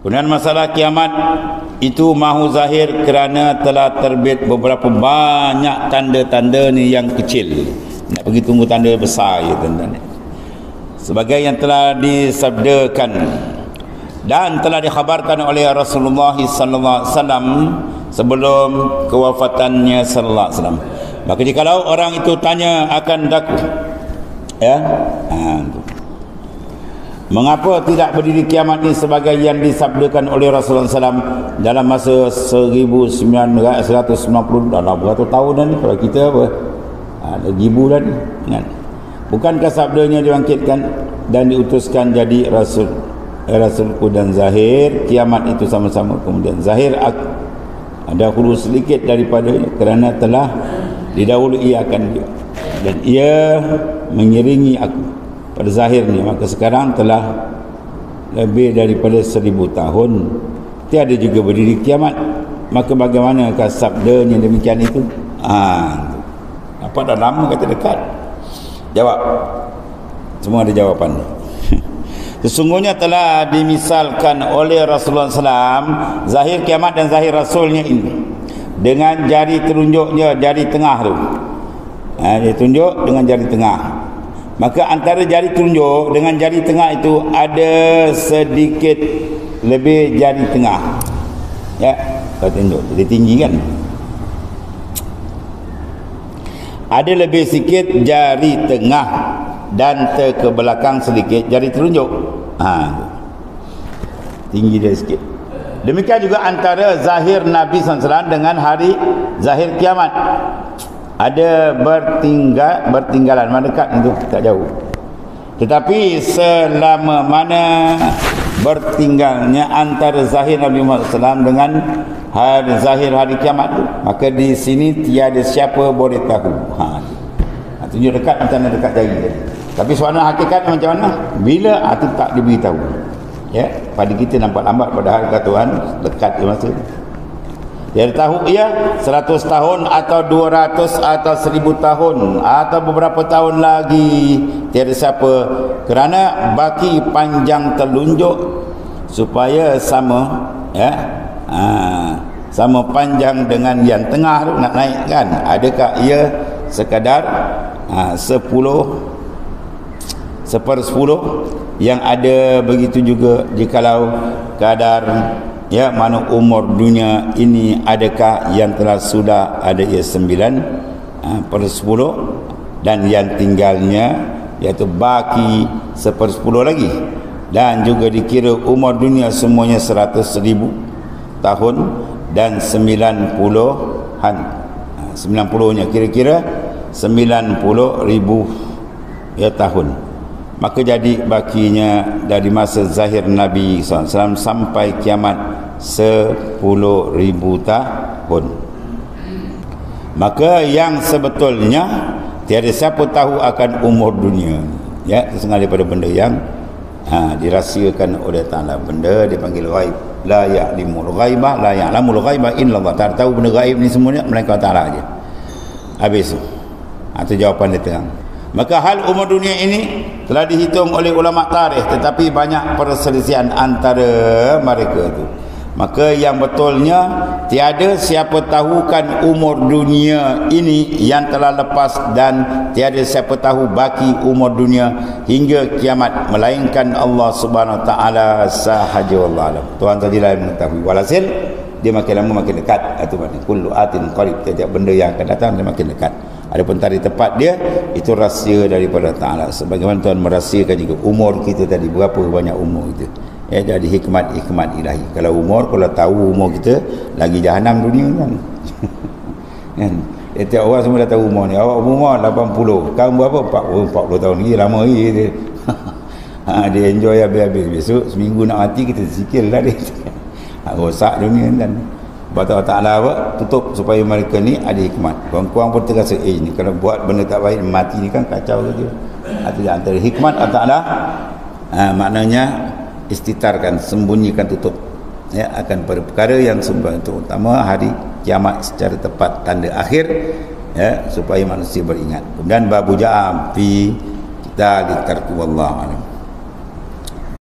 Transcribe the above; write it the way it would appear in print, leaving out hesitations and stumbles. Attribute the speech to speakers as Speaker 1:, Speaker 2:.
Speaker 1: Kemudian masalah kiamat itu mahu zahir kerana telah terbit beberapa banyak tanda-tanda ni yang kecil. Nak pergi tunggu tanda besar ya tuan-tuan. Sebagai yang telah disabdakan dan telah dikhabarkan oleh Rasulullah sallallahu alaihi wasallam sebelum kewafatannya sallallahu alaihi wasallam. Maka jikalau orang itu tanya akan daku, ya, mengapa tidak berdiri kiamat ini sebagai yang disabdakan oleh Rasulullah SAW dalam masa 1990 dalam berapa tahun dah ni, kalau kita apa ada ribu dah ni kan? Bukankah sabdanya dibangkitkan dan diutuskan jadi Rasulku dan zahir kiamat itu sama-sama, kemudian zahir ada hulu sedikit daripadanya kerana telah didahului akan dia dan ia mengiringi aku pada zahirnya, maka sekarang telah lebih daripada 1000 tahun tiada juga berdiri kiamat. Maka bagaimanakah sabdanya demikian itu? Apa dah lama kata dekat? Jawab. Semua ada jawapan. Sesungguhnya telah dimisalkan oleh Rasulullah SAW zahir kiamat dan zahir Rasulnya ini dengan jari telunjuknya, jari tengah tu. Dia tunjuk dengan jari tengah. Maka antara jari telunjuk dengan jari tengah itu ada sedikit lebih jari tengah. Ya, kau tunjuk. Jadi tinggi kan? Ada lebih sikit jari tengah dan ke belakang sedikit jari telunjuk. Tinggi dia sikit. Demikian juga antara zahir Nabi SAW dengan hari zahir kiamat. Ada bertinggalan, mana dekat itu tak jauh. Tetapi selama mana bertinggalnya antara zahir Nabi Muhammad SAW dengan zahir hari kiamat itu, maka di sini tiada siapa boleh tahu. Tunjuk dekat macam mana dekat jari dia. Tapi suara hakikat macam mana? Bila itu tak diberitahu. Ya, pada kita nampak lambat, padahal kata Tuhan dekat dia masa. Dia tahu ia 100 tahun atau 200 atau 1000 tahun atau beberapa tahun lagi tiada siapa, kerana baki panjang telunjuk supaya sama, ya, sama panjang dengan yang tengah tu nak naik kan. Adakah ia sekadar 10/10 yang ada begitu juga jikalau kadar, ya, mana umur dunia ini, adakah yang telah sudah ada ia 9/10 dan yang tinggalnya iaitu baki 1/10 lagi, dan juga dikira umur dunia semuanya 100,000 tahun dan 90-an, 90-nya kira-kira 90,000 ya tahun. Maka jadi bakinya dari masa zahir Nabi SAW sampai kiamat 10,000 tahun. Maka yang sebetulnya tiada siapa tahu akan umur dunia, ya, setengah daripada benda yang dirahsiakan oleh Ta'ala. Benda dipanggil ghaib. La ya'limul ghaibah, la ya'lamul ghaibah illallah. Tak tahu benda ghaib ni semuanya melainkan Ta'ala aja. Habis tu. Itu jawapan dia terang. Maka hal umur dunia ini telah dihitung oleh ulama tarikh, tetapi banyak perselisihan antara mereka itu. Maka yang betulnya tiada siapa tahukan umur dunia ini yang telah lepas, dan tiada siapa tahu baki umur dunia hingga kiamat melainkan Allah Subhanahu Wa Taala sahaja. Wallahu alam. Tuhan sajalah yang mengetahui. Walhasil dia makin lama makin dekat. Itu maknanya kullu atin qarib, setiap benda yang akan datang dia makin dekat. Adapun tarikh tepat dia itu rahsia daripada Ta'ala. Sebagaimana Tuhan merahsiakan juga umur kita tadi, berapa banyak umur kita. Ya, jadi hikmat ilahi. Kalau tahu umur kita, lagi jahanam dunia kan. Kan? Setiap orang semua dah tahu umur ni. Awak umur 80. Kamu berapa? 40 tahun lagi, lama lagi dia. Dia enjoy habis-habis. Besok seminggu nak mati kita sikil lah dia. Rosak dunia kan. Allah Ta'ala tutup supaya mereka ni ada hikmat. Kurang-kurang pun terasa ni kalau buat benda tak baik mati ni kan kacau saja. Itu antara hikmat Allah Ta'ala, maknanya istitarkan, sembunyikan, tutup, ya, akan perkara yang sembunyi, terutama hari kiamat secara tepat, tanda akhir, ya, supaya manusia beringat. Kemudian babu ja'am fi kita litarku wallahu alam.